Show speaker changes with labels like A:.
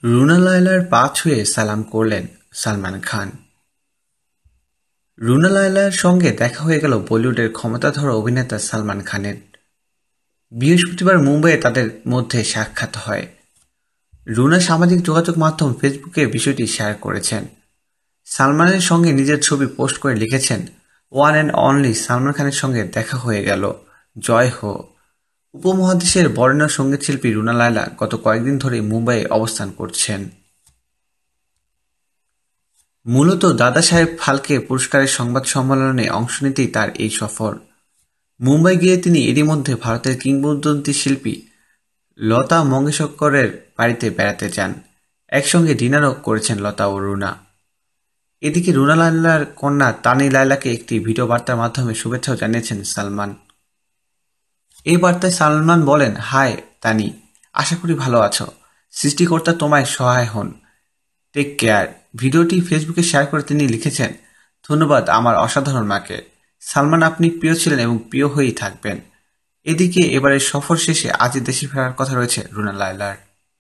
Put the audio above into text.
A: রুনা লায়লার পা ছুঁয়ে সালাম করলেন সালমান খান। রুনা লায়লার সঙ্গে দেখা হয়ে গেল বলিউডের ক্ষমতাধর অভিনেতা সালমান খানের। বৃহস্পতিবার মুম্বাইয়ে তাদের মধ্যে সাক্ষাৎ হয়। রুনা সামাজিক যোগাযোগ মাধ্যম ফেসবুকে বিষয়টি শেয়ার করেছেন। সালমানের সঙ্গে নিজের ছবি পোস্ট করে লিখেছেন, ওয়ান অ্যান্ড অনলি সালমান খানের সঙ্গে দেখা হয়ে গেল, জয় হো। উপমহাদেশের বরেণ্য সঙ্গীতশিল্পী রুনা লায়লা গত কয়েকদিন ধরেই মুম্বাইয়ে অবস্থান করছেন। মূলত দাদা সাহেব ফালকে পুরস্কারের সংবাদ সম্মেলনে অংশ নিতেই তার এই সফর। মুম্বাই গিয়ে তিনি এরই মধ্যে ভারতের কিংবদন্তি শিল্পী লতা মঙ্গেশকরের বাড়িতে বেড়াতে যান। একসঙ্গে ডিনারও করেছেন লতা ও রুনা। এদিকে রুনা লায়লার কন্যা তানি লায়লাকে একটি ভিডিও বার্তার মাধ্যমে শুভেচ্ছাও জানিয়েছেন সালমান। এই বার্তায় সালমান বলেন, হাই তানি, আশা করি ভালো আছো। সৃষ্টিকর্তা তোমায় সহায় হন। Take care. ভিডিওটি ফেসবুকে শেয়ার করে তিনি লিখেছেন, ধন্যবাদ আমার অসাধারণ মাকে। সালমান, আপনি প্রিয় ছিলেন এবং প্রিয় হয়েই থাকবেন। এদিকে এবারের সফর শেষে আজই দেশে ফেরার কথা রয়েছে রুনা লায়লার।